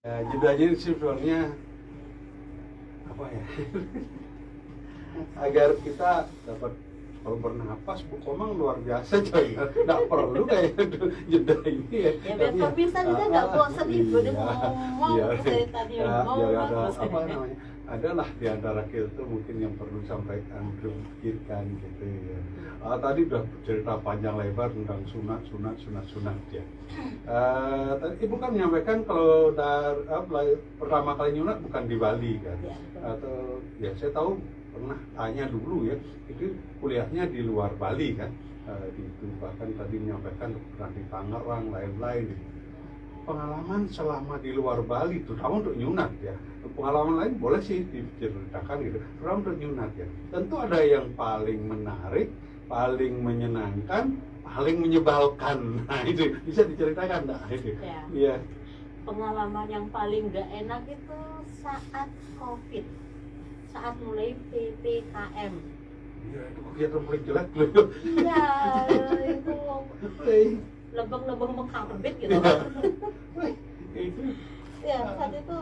Jedanya sebenarnya apa ya? Agar kita dapat kalau bernapas, Bu Komang luar biasa coy. Nggak perlu kayak jeda ini ya. Ya biar pemirsa juga nggak bosan nih, udah ngomong dari tadi biar ada ngomong. apa namanya? Adalah di antara kita tuh mungkin yang perlu sampaikan, perlu pikirkan gitu ya. Tadi udah cerita panjang lebar tentang sunat ya. Tadi Ibu kan menyampaikan kalau pertama kali nyunat bukan di Bali kan? Ya, Atau ya saya tahu pernah tanya dulu ya, itu kuliahnya di luar Bali kan? Itu bahkan tadi menyampaikan pernah di Tangerang lain-lain. Gitu. Pengalaman selama di luar Bali, terutama untuk nyunat ya. Pengalaman lain boleh sih diceritakan gitu, terutama untuk nyunat ya. Tentu ada yang paling menarik, paling menyenangkan, paling menyebalkan. Nah itu bisa diceritakan nggak? Itu. Ya. Iya. Pengalaman yang paling gak enak itu saat COVID, saat mulai PPKM. Iya, itu kegiatan paling jelek loh. Iya, itu lebeng-lebeng mengkarbit gitu. Itu Ya, saat itu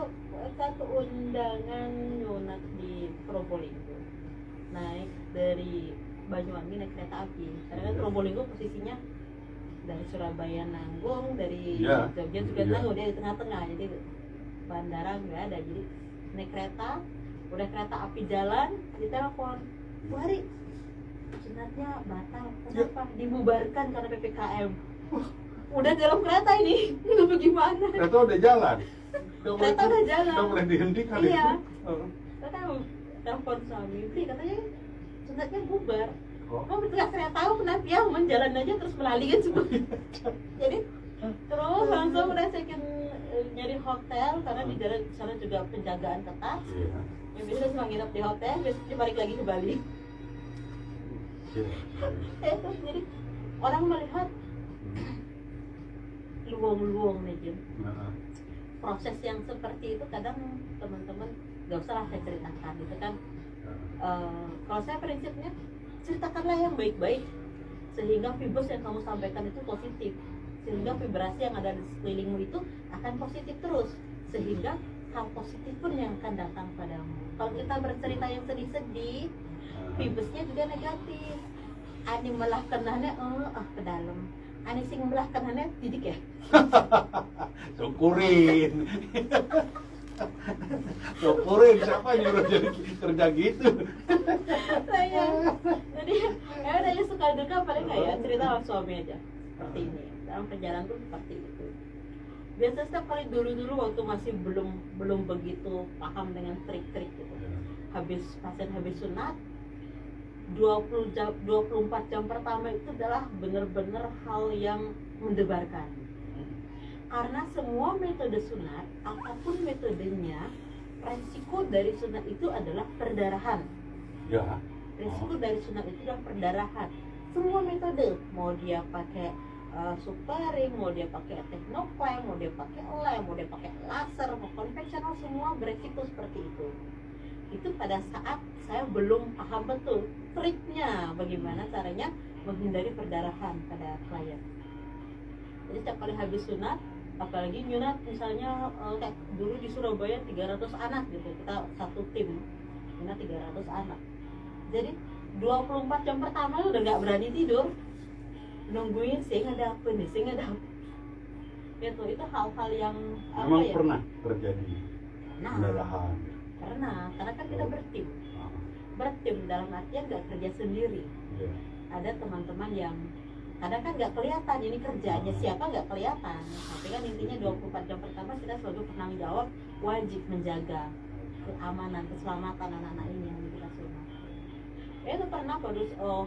satu undangan nyunat di Probolinggo, naik dari Banyuwangi naik kereta api. Karena kan Probolinggo posisinya dari Surabaya nanggung, dari Jogja juga nanggung, dia di tengah-tengah, jadi bandara nggak ada. Jadi naik kereta, udah kereta api jalan, ditelepon, Bu Hari, sunatnya batal. Kenapa? Dibubarkan karena PPKM. Udah dalam kereta ini, itu bagaimana? kereta udah jalan. Kereta udah jalan. Udah boleh dihentikan. Iya. Itu. Kita telepon suami, Bri, katanya sunatnya bubar. Oh. Oh, saya tahu kenapa ya, jalan aja terus melalikan semua. Jadi terus langsung udah second nyari hotel karena di jalan sana juga penjagaan ketat. Iya. Yang biasa cuma nginep di hotel, biasanya balik lagi ke Bali. Iya. Terus jadi orang melihat luang-luang nih Jim. Nah, Proses yang seperti itu kadang teman-teman gak usah lah saya ceritakan gitu kan. Kalau saya prinsipnya ceritakanlah yang baik-baik sehingga vibes yang kamu sampaikan itu positif, sehingga vibrasi yang ada di sekelilingmu itu akan positif terus, sehingga hal positif pun yang akan datang padamu. Kalau kita bercerita yang sedih-sedih, vibesnya juga negatif. Ani melah kenahnya ke dalam, ani sing melah kenahnya didik ya. syukurin. Syukurin, siapa yang nyuruh jadi kerja gitu? Saya jadi ya udah ya suka duka paling nggak ya cerita sama suami aja seperti ini dalam perjalanan tuh seperti itu. Biasa setiap kali dulu waktu masih belum begitu paham dengan trik-trik gitu, pasien habis sunat 24 jam pertama itu adalah benar-benar hal yang mendebarkan. Karena semua metode sunat, apapun metodenya, resiko dari sunat itu adalah perdarahan. Ya. Resiko dari sunat itu adalah perdarahan. Semua metode, mau dia pakai suparing, mau dia pakai teknoklem, mau dia pakai lem, mau dia pakai laser, mau konvensional, semua beresiko seperti itu. Itu pada saat saya belum paham betul triknya, bagaimana caranya menghindari perdarahan pada klien. Jadi setiap kali habis sunat, apalagi nyunat misalnya kayak dulu di Surabaya 300 anak gitu, kita satu tim nyunat 300 anak. Jadi 24 jam pertama udah nggak berani tidur, nungguin sih ada apa nih, sih ada apa. Itu hal-hal yang Memang pernah terjadi perdarahan. Pernah, karena kan kita bertim dalam artian nggak kerja sendiri. Yeah. Ada teman-teman yang kadang kan nggak kelihatan ini kerjanya siapa, nggak kelihatan, tapi kan intinya 24 jam pertama kita sebagai penanggung jawab wajib menjaga keamanan, keselamatan anak-anak ini yang kita sunat. Itu pernah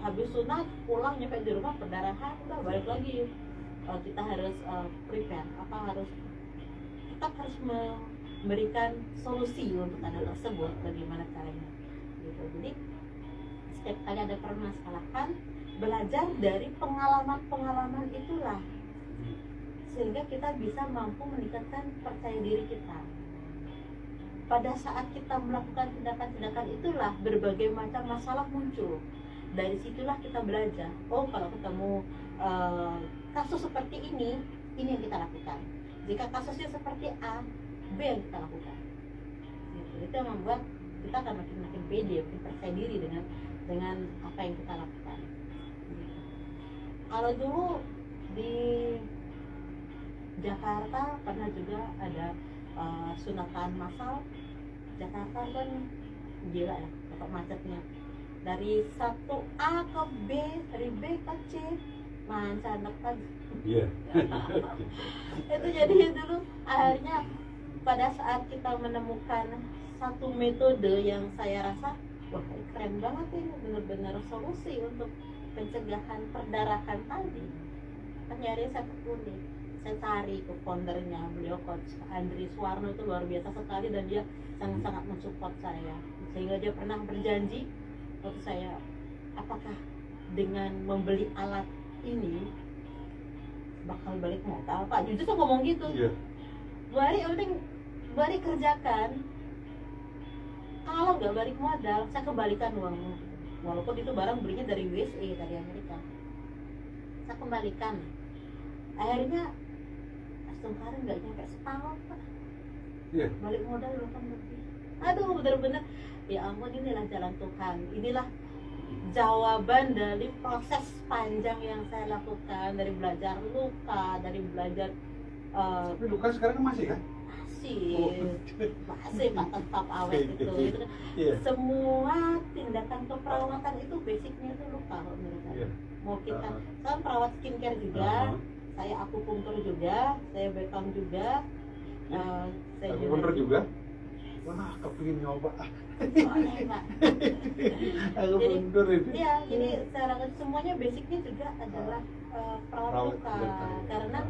habis sunat pulang nyampe di rumah perdarahan, udah balik lagi. Kita harus prepare, kita harus memberikan solusi untuk anak tersebut, bagaimana caranya gitu. Jadi setiap kali ada permasalahan, belajar dari pengalaman itulah, sehingga kita bisa mampu meningkatkan percaya diri kita. Pada saat kita melakukan tindakan-tindakan itulah berbagai macam masalah muncul. Dari situlah kita belajar, oh kalau ketemu kasus seperti ini yang kita lakukan. Jika kasusnya seperti A, B, B yang kita lakukan. Gitu. Itu yang membuat kita akan makin pede, makin percaya diri dengan apa yang kita lakukan. Gitu. Kalau dulu di Jakarta pernah juga ada sunatan massal. Jakarta kan gila ya, pokok macetnya. Dari 1A ke B, dari B ke C, mancanek kan. Iya. Itu jadi dulu akhirnya pada saat kita menemukan satu metode yang saya rasa wah keren banget ini, benar-benar solusi untuk pencegahan perdarahan tadi. Kan nyari saya tekuni, saya cari ke foundernya, beliau coach Andri Suwarno, itu luar biasa sekali dan dia sangat-sangat mensupport saya, sehingga dia pernah berjanji waktu saya, apakah dengan membeli alat ini bakal balik modal Pak, jujur saya ngomong gitu. Iya. Bari kerjakan, kalau nggak balik modal saya kembalikan uang, walaupun itu barang belinya dari USA, dari Amerika, saya kembalikan. Akhirnya sekarang nggak nyampe setahun Pak, Iya. balik modal bahkan lebih. Aduh bener-bener ya ampun, inilah jalan Tuhan, inilah jawaban dari proses panjang yang saya lakukan, dari belajar luka, dari belajar Tapi luka sekarang masih kan? masih Pak, tetap awet itu kan. Iya. Semua tindakan keperawatan itu basicnya itu luka kok menurut saya. Iya. Mau kita kan perawat skincare juga, saya akupunktur juga, saya Beckham juga, saya Akupunktur juga? Wah, kepingin nyoba. Boleh Pak. Akupunktur itu. Iya, jadi saya lakukan semuanya basicnya juga adalah perawat luka. Karena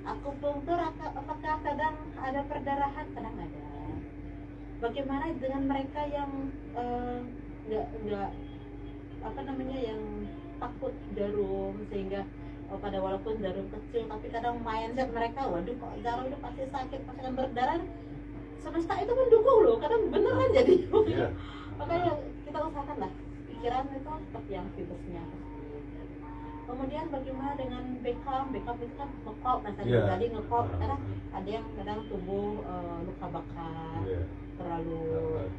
akupunktur apakah kadang ada perdarahan, kadang ada. Bagaimana dengan mereka yang nggak apa namanya, yang takut jarum, sehingga pada walaupun jarum kecil tapi kadang mindset mereka, waduh kok jarum itu pasti sakit, pasti akan berdarah. Semesta itu mendukung loh, kadang beneran jadi. Iya. Makanya kita usahakan lah pikiran itu seperti yang virusnya. Kemudian bagaimana dengan Beckham itu kan ngekop, jadi ngekop, karena ada yang kadang tubuh luka bakar, terlalu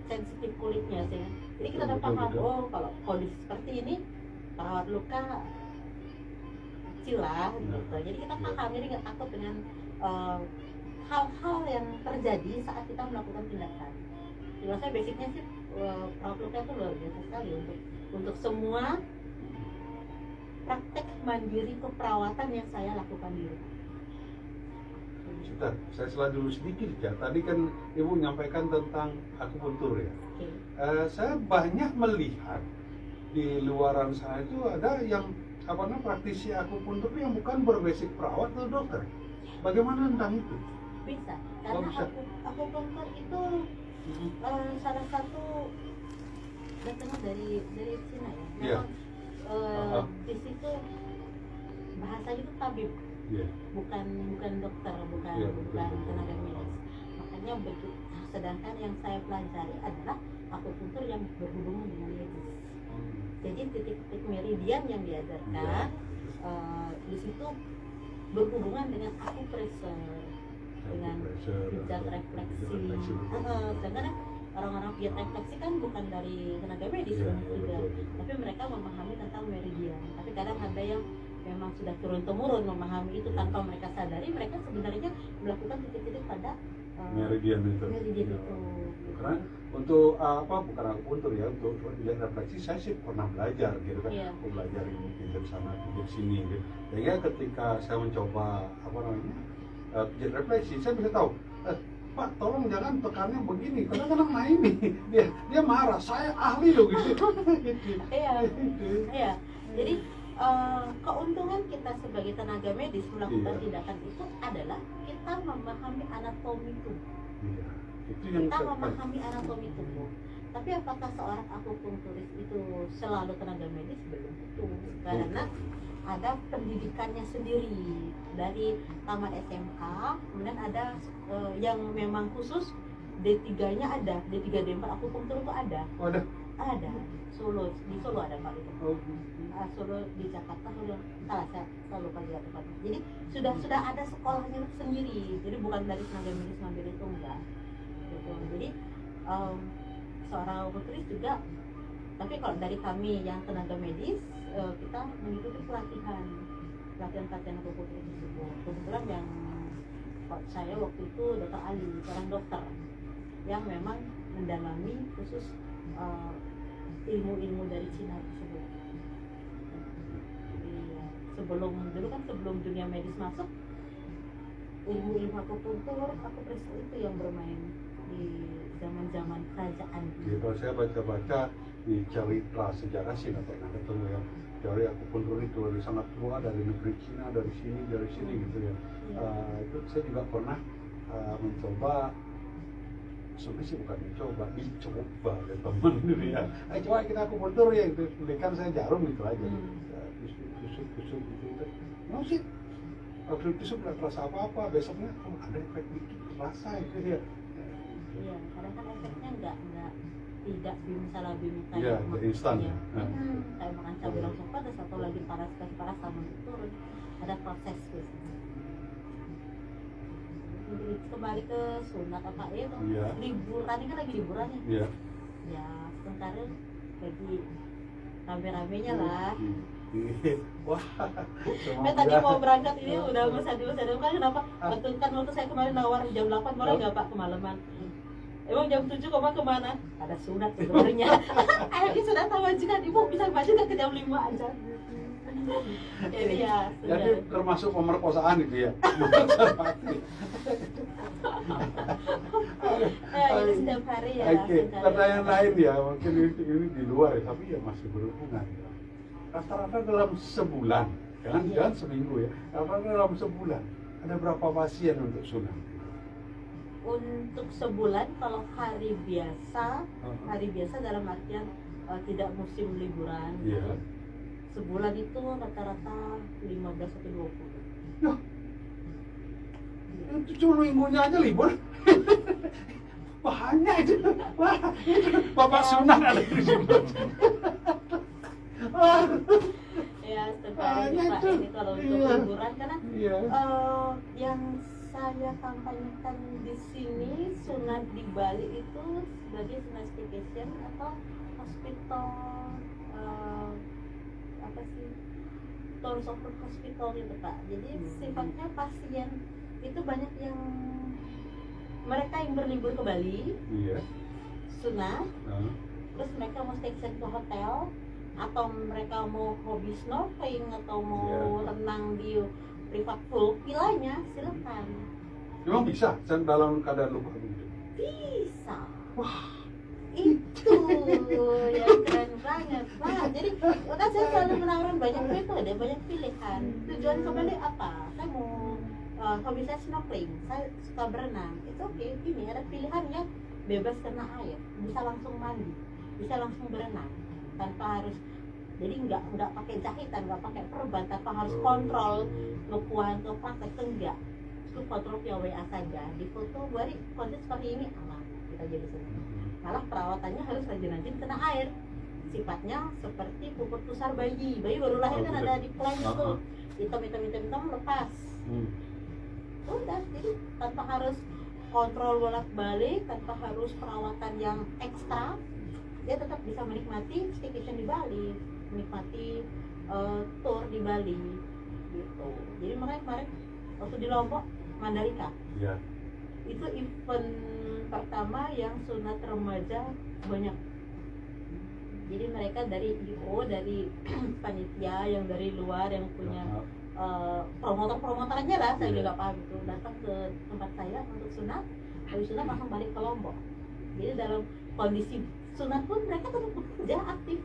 sensitif kulitnya sih. Jadi kita udah paham, oh kalau kondisi seperti ini perawat luka kecil lah gitu. Jadi kita paham, jadi nggak takut dengan hal-hal yang terjadi saat kita melakukan tindakan. Jadi saya basicnya sih perawat luka itu luar biasa sekali untuk semua praktek mandiri keperawatan yang saya lakukan di rumah. Sebentar, saya salah dulu sedikit ya. Tadi kan Ibu menyampaikan tentang akupunktur ya. Okay. Saya banyak melihat di luaran sana itu ada yang praktisi akupunktur yang bukan berbasic perawat atau dokter. Bagaimana tentang itu? Bisa, karena bisa. akupunktur itu salah satu datangnya dari Cina ya. Iya. Di situ bahasanya itu tabib, bukan dokter, bukan tenaga medis. Makanya begitu. Sedangkan yang saya pelajari adalah akupunktur yang berhubungan dengan medis. Jadi titik-titik meridian yang diajarkan di situ berhubungan dengan akupressure, dengan pijat refleksi. Sedangkan orang-orang pijat refleksi kan bukan dari tenaga medis juga, tapi mereka memahami tentang meridian. Tapi kadang ada yang memang sudah turun-temurun memahami itu tanpa mereka sadari, mereka sebenarnya melakukan titik-titik pada meridian itu. Karena untuk bukan akupunktur ya, untuk pijat refleksi saya sih pernah belajar gitu kan. Aku belajar ini pijat sana, pijat sini gitu. Sehingga ketika saya mencoba pijat refleksi, saya bisa tahu, Pak, tolong jangan tekannya begini, kadang-kadang nah ini dia marah, saya ahli loh gitu. Iya. Jadi keuntungan kita sebagai tenaga medis melakukan tindakan itu adalah kita memahami anatomi tubuh. Iya. Itu yang kita memahami anatomi tubuh. Tapi apakah seorang akupunkturis itu selalu tenaga medis? Belum tentu. Karena ada pendidikannya sendiri dari tamat SMA, kemudian ada yang memang khusus D3-nya ada, D3 D4 akupunktur itu ada. Oh, ada. Ada Solo, di Solo ada Pak itu. Oh, gitu. Solo di Jakarta sudah salah, saya lupa juga tempatnya. Jadi sudah ada sekolahnya sendiri. Jadi bukan dari tenaga medis ngambil itu enggak. Gitu. Jadi seorang obstetris juga. Tapi kalau dari kami yang tenaga medis, kita mengikuti pelatihan obstetris tersebut. Kebetulan yang saya waktu itu Dr. Ali, seorang dokter yang memang mendalami khusus ilmu-ilmu dari Cina tersebut. Iya. Sebelum dunia medis masuk, ilmu-ilmu akupuntur, akupresur itu yang bermain di zaman-zaman kerajaan. Ya, kalau saya baca-baca di cerita sejarah sih nggak pernah ketemu yang teori akupuntur itu dari sangat tua, dari negeri Cina, dari sini gitu ya. Itu saya juga pernah mencoba. Sebenarnya sih bukan dicoba oleh teman gitu ya. Ayo coba kita akupuntur ya, itu berikan saya jarum gitu aja. Tusuk gitu. Mau sih, waktu tusuk nggak terasa apa-apa. Besoknya ada efek dikit terasa itu ya. Iya, karena kan efeknya tidak bim Iya, instan. Ya. Kayak makan cabai langsung panas atau lagi panas sama turun. Ada proses gitu. Kembali ke sunat apa itu liburan, ini kan lagi liburan ya. Ya sebentar lagi rame-ramenya lah. Wah, Tadi mau berangkat ini udah masa kan kenapa? Betul kan waktu saya kemarin nawar jam 8 boleh nggak Pak kemalaman? Emang jam 7 kemana? Ada sunat sebenarnya. Ayo sudah tahu juga Ibu bisa maju nggak ke jam 5 aja. Jadi termasuk pemerkosaan itu ya. Ini setiap hari ya. Oke, pertanyaan lain ya, mungkin ini di luar ya, tapi ya masih berhubungan ya. Rata-rata dalam sebulan, jangan seminggu ya, rata-rata dalam sebulan ada berapa pasien untuk sunat? Untuk sebulan kalau hari biasa dalam artian tidak musim liburan. Iya. Sebulan itu rata-rata 15 atau 20. Yah, itu cuma minggunya aja libur. Banyak itu. Wah, Bapak sunat ada di sini. Ya, setiap hari Pak ini kalau untuk liburan karena yang saya kampanyekan di sini sunat di Bali itu sebagai sunat staycation atau hospital tours of hospital gitu Pak. Jadi sifatnya pasien itu banyak yang mereka yang berlibur ke Bali, sunat, terus mereka mau staycation ke hotel, atau mereka mau hobi snorkeling atau mau renang di private pool villanya, silakan. Memang bisa dalam keadaan lupa begitu? Bisa. Wah, itu yang keren banget Pak. Jadi kan saya selalu menawarkan banyak pilihan. Tujuan ke Bali apa? Saya mau hobi saya snorkeling, saya suka berenang. Itu oke. Ini ada pilihan yang bebas kena air, bisa langsung mandi, bisa langsung berenang tanpa harus. Jadi nggak pakai jahitan, nggak pakai perban, tanpa harus kontrol ngekuan ke praktek, enggak. Itu kontrol via WA saja. Di foto bari kondisi seperti ini aman, kita jadi senang. Malah perawatannya harus rajin-rajin kena air. Sifatnya seperti pupuk pusar bayi baru lahir kan ada di plank itu, hitam lepas. Udah, jadi tanpa harus kontrol bolak-balik, tanpa harus perawatan yang ekstra, dia tetap bisa menikmati staycation di Bali, menikmati tour di Bali gitu. Jadi makanya kemarin waktu di Lombok, Mandalika, itu event pertama yang sunat remaja banyak. Jadi mereka dari IO, dari panitia yang dari luar yang punya promotor-promotornya lah, saya juga paham itu, datang ke tempat saya untuk sunat, habis sunat langsung balik ke Lombok. Jadi dalam kondisi sunat pun mereka tetap bekerja aktif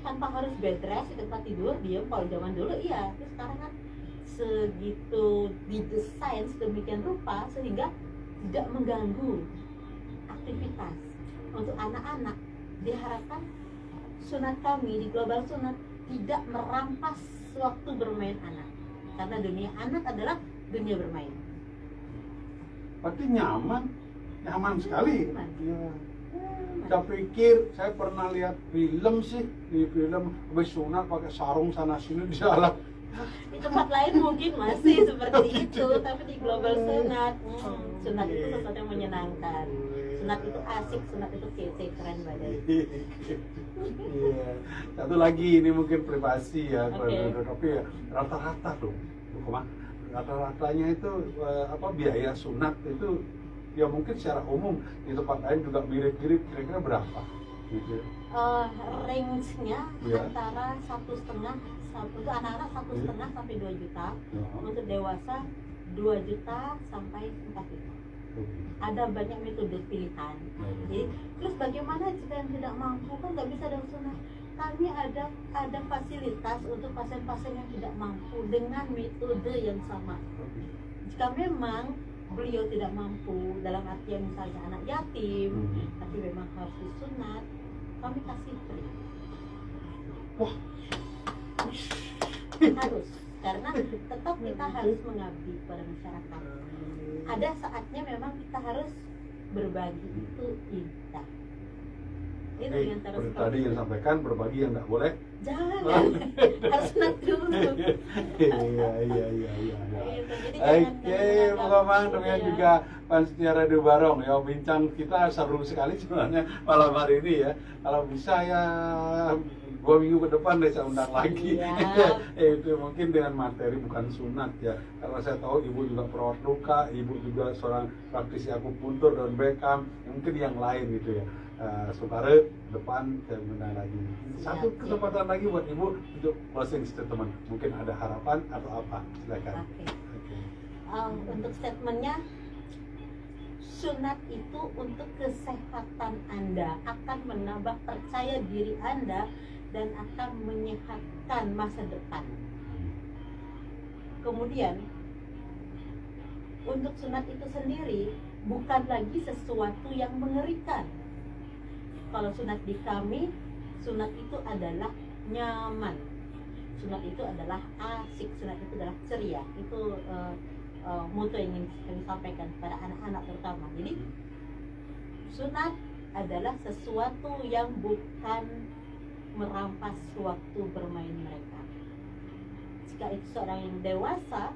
tanpa harus bed rest di tempat tidur, diam. Kalau zaman dulu iya, terus sekarang kan segitu didesain sedemikian rupa sehingga tidak mengganggu aktivitas. Untuk anak-anak diharapkan sunat kami di Global Sunat tidak merampas waktu bermain anak, karena dunia anak adalah dunia bermain. Berarti nyaman sekali. Nyaman. Saya pikir saya pernah lihat film sih, di film habis sunat pakai sarung sana sini di jalan. Di tempat lain mungkin masih seperti itu, tapi di global sunat, sunat itu sesuatu yang menyenangkan. Sunat itu asik, sunat itu kece, keren badai. Iya. Satu lagi ini mungkin privasi ya, Oke. tapi ya rata-rata tuh, rata-ratanya itu biaya sunat itu ya mungkin secara umum di tempat lain juga mirip-mirip, kira-kira berapa? Gitu. Range-nya Iya. antara 1,5 untuk anak-anak 1,5 sampai 2 juta, Ya. untuk dewasa 2 juta sampai 4 juta. Ada banyak metode pilihan. Jadi terus bagaimana jika yang tidak mampu, kan nggak bisa dalam sunat? Kami ada fasilitas untuk pasien-pasien yang tidak mampu dengan metode yang sama. Jika memang beliau tidak mampu, dalam artian misalnya anak yatim, tapi memang harus disunat, kami kasih free. Wah. Harus, karena tetap kita harus mengabdi kepada masyarakat. Ada saatnya memang kita harus berbagi, itu indah. Itu yang terus Seperti tadi yang sampaikan, berbagi yang nggak boleh. jangan harus sunat dulu. Iya. Gitu. Jadi Oke, jangan Muhammad, demikian iya. juga Panitia Radio Barong ya, bincang kita seru sekali sebenarnya malam hari ini ya. Kalau bisa ya 2 minggu ke depan deh saya undang lagi. Siap. Itu mungkin dengan materi bukan sunat ya, karena saya tahu ibu juga perawat luka, ibu juga seorang praktisi akupuntur dan Beckham, mungkin yang lain gitu ya. Saudara depan saya undang lagi. Satu Siap. kesempatan lagi buat ibu untuk closing statement. Mungkin ada harapan atau apa? Silakan. Oke. Untuk statementnya, sunat itu untuk kesehatan Anda, akan menambah percaya diri Anda dan akan menyehatkan masa depan. Kemudian untuk sunat itu sendiri bukan lagi sesuatu yang mengerikan. Kalau sunat di kami, sunat itu adalah nyaman, sunat itu adalah asik, sunat itu adalah ceria. Itu moto yang ingin kami sampaikan kepada anak-anak terutama. Jadi sunat adalah sesuatu yang bukan merampas waktu bermain mereka. Jika itu seorang yang dewasa,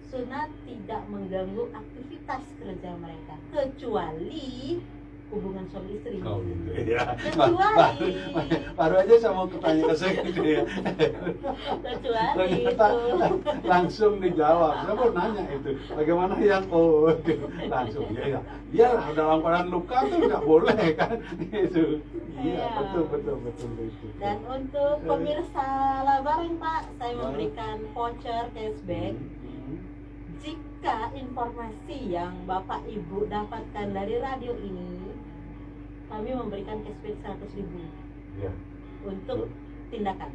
sunat tidak mengganggu aktivitas kerja mereka, kecuali hubungan suami istri. Oh gitu ya. Kecuali Baru aja saya mau tanya ke saya gitu ya. kecuali Ternyata itu langsung dijawab. Saya mau nanya itu, bagaimana yang langsung ya. Ya dalam keadaan luka tuh nggak boleh kan itu. Iya, Iya. betul itu. Dan untuk pemirsa Labareng Pak, saya memberikan voucher cashback. Jika informasi yang Bapak Ibu dapatkan dari radio ini, kami memberikan cashback 100.000 Ya. untuk tindakan.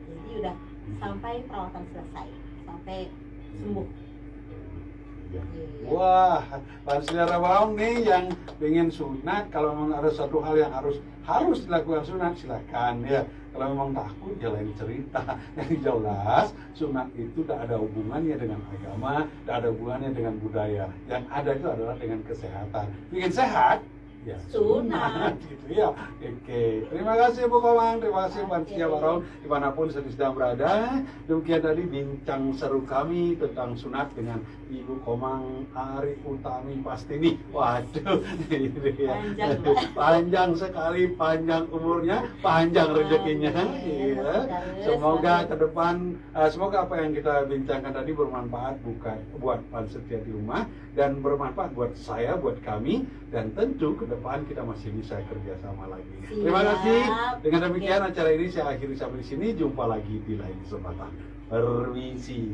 Jadi udah sampai perawatan selesai, sampai sembuh. Ya. Iya. Wah, Panitia Barong nih yang pengen sunat, kalau memang ada satu hal yang harus dilakukan sunat, silakan ya. Kalau memang takut, ya lain cerita. Yang jelas, sunat itu tidak ada hubungannya dengan agama, tidak ada hubungannya dengan budaya. Yang ada itu adalah dengan kesehatan. Ingin sehat, ya Sunat. gitu ya. Oke, terima kasih Bu Komang, terima kasih Panitia Barong dimanapun sedang berada. Demikian tadi bincang seru kami tentang sunat dengan Ibu Komang Ari Utami Pastini. Waduh, ini ya. Panjang, Pak. Panjang sekali, panjang umurnya, panjang rezekinya. Iya. Semoga ke depan, semoga apa yang kita bincangkan tadi bermanfaat buat Panitia di rumah dan bermanfaat buat saya, buat kami, dan tentu ke depan kita masih bisa kerjasama lagi. Siap. Terima kasih. Dengan demikian Oke. acara ini saya akhiri sampai di sini. Jumpa lagi di lain kesempatan. Permisi.